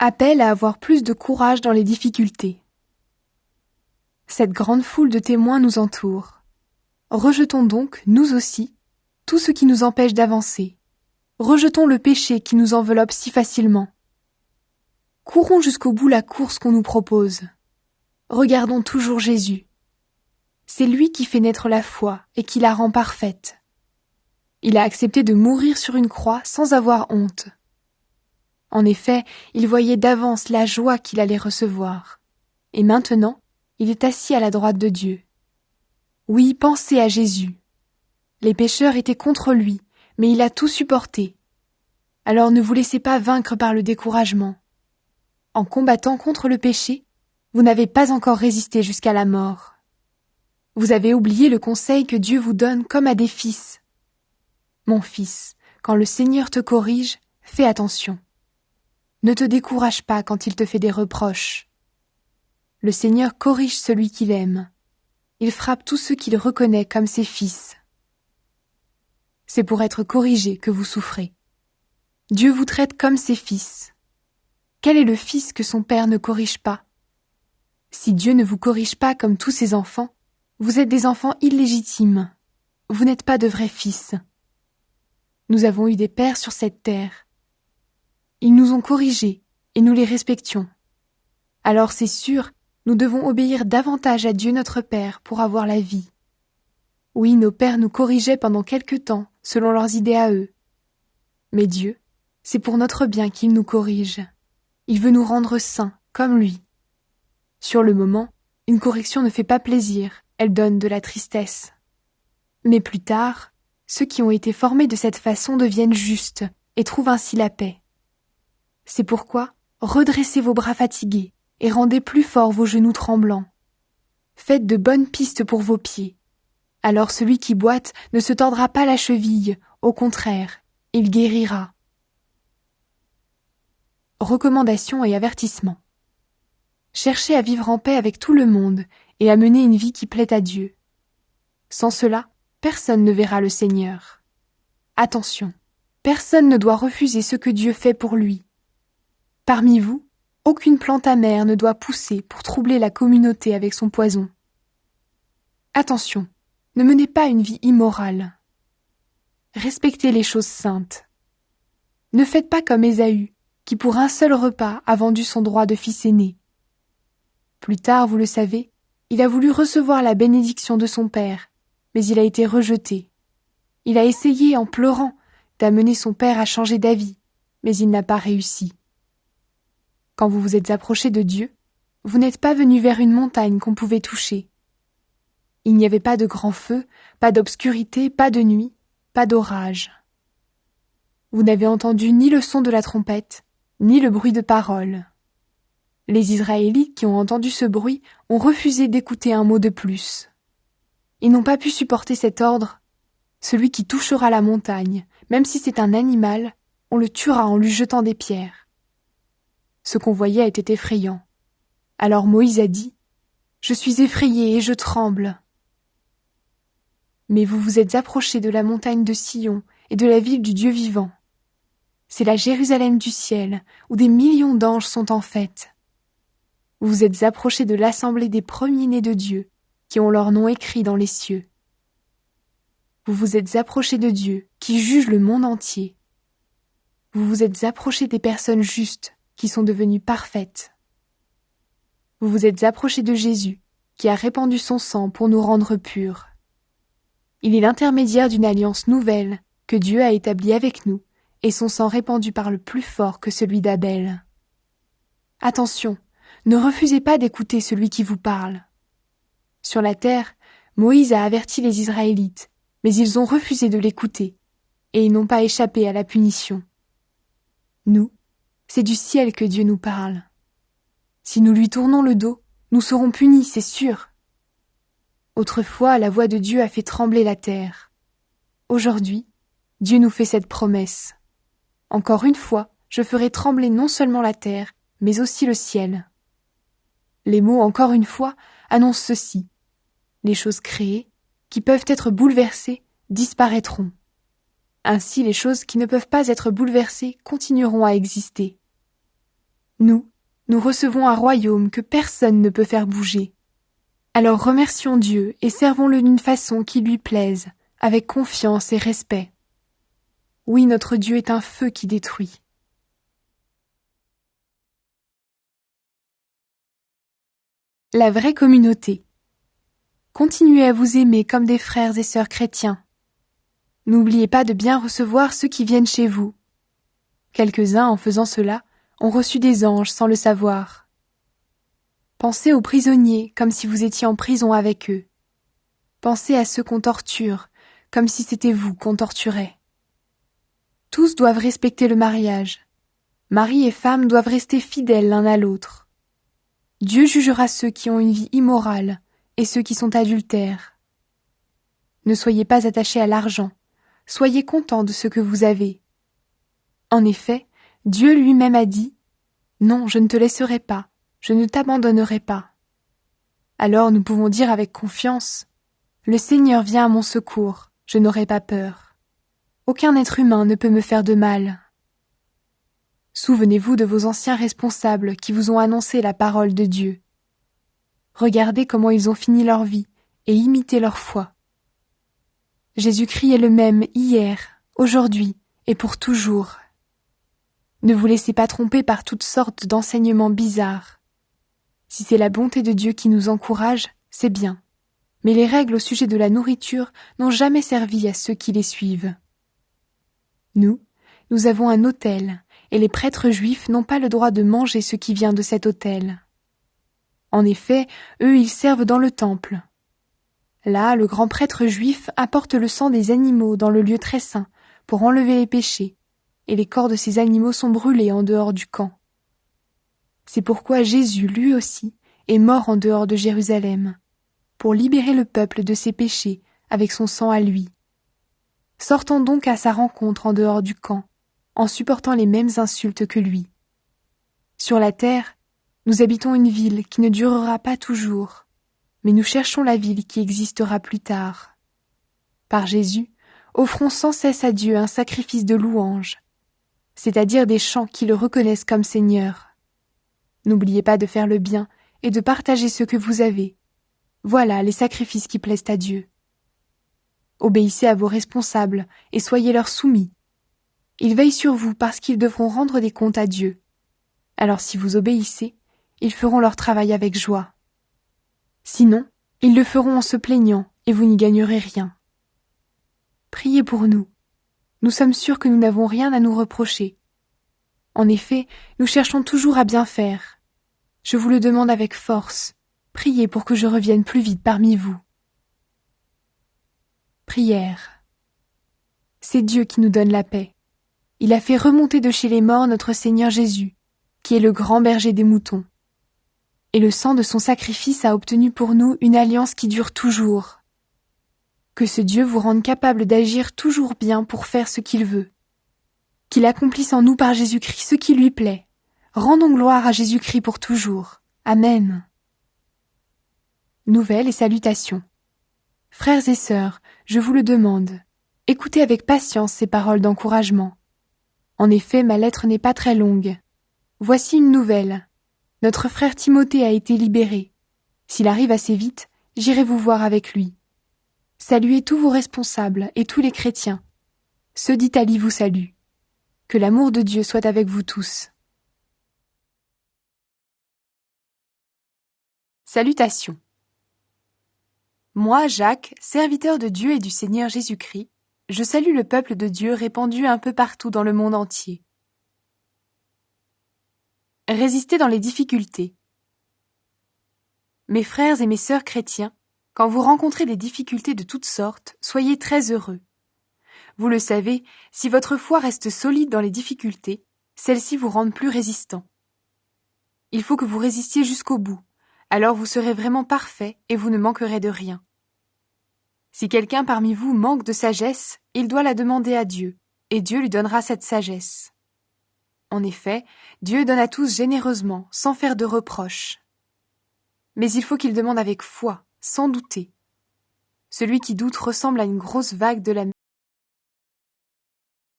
appelle à avoir plus de courage dans les difficultés. Cette grande foule de témoins nous entoure. Rejetons donc, nous aussi, tout ce qui nous empêche d'avancer. Rejetons le péché qui nous enveloppe si facilement. Courons jusqu'au bout la course qu'on nous propose. Regardons toujours Jésus. C'est lui qui fait naître la foi et qui la rend parfaite. Il a accepté de mourir sur une croix sans avoir honte. En effet, il voyait d'avance la joie qu'il allait recevoir. Et maintenant, il est assis à la droite de Dieu. Oui, pensez à Jésus. Les pécheurs étaient contre lui, mais il a tout supporté. Alors ne vous laissez pas vaincre par le découragement. En combattant contre le péché, vous n'avez pas encore résisté jusqu'à la mort. Vous avez oublié le conseil que Dieu vous donne comme à des fils. Mon fils, quand le Seigneur te corrige, fais attention. Ne te décourage pas quand il te fait des reproches. Le Seigneur corrige celui qu'il aime. Il frappe tous ceux qu'il reconnaît comme ses fils. C'est pour être corrigé que vous souffrez. Dieu vous traite comme ses fils. Quel est le fils que son père ne corrige pas? Si Dieu ne vous corrige pas comme tous ses enfants, vous êtes des enfants illégitimes. Vous n'êtes pas de vrais fils. Nous avons eu des pères sur cette terre. Ils nous ont corrigés et nous les respections. Alors c'est sûr, nous devons obéir davantage à Dieu notre Père pour avoir la vie. Oui, nos pères nous corrigeaient pendant quelque temps, selon leurs idées à eux. Mais Dieu, c'est pour notre bien qu'il nous corrige. Il veut nous rendre saints, comme lui. Sur le moment, une correction ne fait pas plaisir, elle donne de la tristesse. Mais plus tard, ceux qui ont été formés de cette façon deviennent justes et trouvent ainsi la paix. C'est pourquoi, redressez vos bras fatigués et rendez plus forts vos genoux tremblants. Faites de bonnes pistes pour vos pieds. Alors celui qui boite ne se tordra pas la cheville, au contraire, il guérira. Recommandations et avertissements. Cherchez à vivre en paix avec tout le monde et à mener une vie qui plaît à Dieu. Sans cela, personne ne verra le Seigneur. Attention, personne ne doit refuser ce que Dieu fait pour lui. Parmi vous, aucune plante amère ne doit pousser pour troubler la communauté avec son poison. Attention, ne menez pas une vie immorale. Respectez les choses saintes. Ne faites pas comme Ésaü, qui pour un seul repas a vendu son droit de fils aîné. Plus tard, vous le savez, il a voulu recevoir la bénédiction de son père, mais il a été rejeté. Il a essayé, en pleurant, d'amener son père à changer d'avis, mais il n'a pas réussi. Quand vous vous êtes approché de Dieu, vous n'êtes pas venu vers une montagne qu'on pouvait toucher. Il n'y avait pas de grand feu, pas d'obscurité, pas de nuit, pas d'orage. Vous n'avez entendu ni le son de la trompette, ni le bruit de paroles. Les Israélites qui ont entendu ce bruit ont refusé d'écouter un mot de plus. Ils n'ont pas pu supporter cet ordre. Celui qui touchera la montagne, même si c'est un animal, on le tuera en lui jetant des pierres. Ce qu'on voyait était effrayant. Alors Moïse a dit « Je suis effrayé et je tremble. » Mais vous vous êtes approchés de la montagne de Sion et de la ville du Dieu vivant. C'est la Jérusalem du ciel, où des millions d'anges sont en fête. Vous vous êtes approchés de l'assemblée des premiers-nés de Dieu, qui ont leur nom écrit dans les cieux. Vous vous êtes approchés de Dieu, qui juge le monde entier. Vous vous êtes approchés des personnes justes, qui sont devenues parfaites. Vous vous êtes approchés de Jésus, qui a répandu son sang pour nous rendre purs. Il est l'intermédiaire d'une alliance nouvelle que Dieu a établie avec nous, et son sang répandu parle plus fort que celui d'Abel. Attention, ne refusez pas d'écouter celui qui vous parle. Sur la terre, Moïse a averti les Israélites, mais ils ont refusé de l'écouter, et ils n'ont pas échappé à la punition. Nous, c'est du ciel que Dieu nous parle. Si nous lui tournons le dos, nous serons punis, c'est sûr. Autrefois, la voix de Dieu a fait trembler la terre. Aujourd'hui, Dieu nous fait cette promesse. Encore une fois, je ferai trembler non seulement la terre, mais aussi le ciel. Les mots « encore une fois » annoncent ceci. Les choses créées, qui peuvent être bouleversées, disparaîtront. Ainsi, les choses qui ne peuvent pas être bouleversées continueront à exister. Nous recevons un royaume que personne ne peut faire bouger. Alors remercions Dieu et servons-le d'une façon qui lui plaise, avec confiance et respect. Oui, notre Dieu est un feu qui détruit. La vraie communauté. Continuez à vous aimer comme des frères et sœurs chrétiens. N'oubliez pas de bien recevoir ceux qui viennent chez vous. Quelques-uns, en faisant cela, ont reçu des anges sans le savoir. Pensez aux prisonniers comme si vous étiez en prison avec eux. Pensez à ceux qu'on torture, comme si c'était vous qu'on torturait. Tous doivent respecter le mariage. Mari et femme doivent rester fidèles l'un à l'autre. Dieu jugera ceux qui ont une vie immorale et ceux qui sont adultères. Ne soyez pas attachés à l'argent, soyez contents de ce que vous avez. En effet, Dieu lui-même a dit « Non, je ne te laisserai pas, je ne t'abandonnerai pas ». Alors nous pouvons dire avec confiance « Le Seigneur vient à mon secours, je n'aurai pas peur. Aucun être humain ne peut me faire de mal. » Souvenez-vous de vos anciens responsables qui vous ont annoncé la parole de Dieu. Regardez comment ils ont fini leur vie et imitez leur foi. Jésus-Christ est le même hier, aujourd'hui et pour toujours. Ne vous laissez pas tromper par toutes sortes d'enseignements bizarres. Si c'est la bonté de Dieu qui nous encourage, c'est bien. Mais les règles au sujet de la nourriture n'ont jamais servi à ceux qui les suivent. Nous avons un autel, et les prêtres juifs n'ont pas le droit de manger ce qui vient de cet autel. En effet, eux, ils servent dans le temple. Là, le grand prêtre juif apporte le sang des animaux dans le lieu très saint pour enlever les péchés, et les corps de ces animaux sont brûlés en dehors du camp. C'est pourquoi Jésus, lui aussi, est mort en dehors de Jérusalem, pour libérer le peuple de ses péchés avec son sang à lui. Sortons donc à sa rencontre en dehors du camp, en supportant les mêmes insultes que lui. Sur la terre, nous habitons une ville qui ne durera pas toujours, mais nous cherchons la ville qui existera plus tard. Par Jésus, offrons sans cesse à Dieu un sacrifice de louange, c'est-à-dire des chants qui le reconnaissent comme Seigneur. N'oubliez pas de faire le bien et de partager ce que vous avez. Voilà les sacrifices qui plaisent à Dieu. Obéissez à vos responsables et soyez leur soumis. Ils veillent sur vous parce qu'ils devront rendre des comptes à Dieu. Alors si vous obéissez, ils feront leur travail avec joie. Sinon, ils le feront en se plaignant et vous n'y gagnerez rien. Priez pour nous. Nous sommes sûrs que nous n'avons rien à nous reprocher. En effet, nous cherchons toujours à bien faire. Je vous le demande avec force. Priez pour que je revienne plus vite parmi vous. Prière. C'est Dieu qui nous donne la paix. Il a fait remonter de chez les morts notre Seigneur Jésus, qui est le grand berger des moutons. Et le sang de son sacrifice a obtenu pour nous une alliance qui dure toujours. Que ce Dieu vous rende capable d'agir toujours bien pour faire ce qu'il veut. Qu'il accomplisse en nous par Jésus-Christ ce qui lui plaît. Rendons gloire à Jésus-Christ pour toujours. Amen. Nouvelles et salutations. Frères et sœurs, je vous le demande, écoutez avec patience ces paroles d'encouragement. En effet, ma lettre n'est pas très longue. Voici une nouvelle. Notre frère Timothée a été libéré. S'il arrive assez vite, j'irai vous voir avec lui. Saluez tous vos responsables et tous les chrétiens. Ceux d'Italie vous saluent. Que l'amour de Dieu soit avec vous tous. Salutations. Moi, Jacques, serviteur de Dieu et du Seigneur Jésus-Christ, je salue le peuple de Dieu répandu un peu partout dans le monde entier. Résistez dans les difficultés. Mes frères et mes sœurs chrétiens, quand vous rencontrez des difficultés de toutes sortes, soyez très heureux. Vous le savez, si votre foi reste solide dans les difficultés, celles-ci vous rendent plus résistants. Il faut que vous résistiez jusqu'au bout, alors vous serez vraiment parfait et vous ne manquerez de rien. Si quelqu'un parmi vous manque de sagesse, il doit la demander à Dieu, et Dieu lui donnera cette sagesse. En effet, Dieu donne à tous généreusement, sans faire de reproches. Mais il faut qu'il demande avec foi, sans douter. Celui qui doute ressemble à une grosse vague de la mer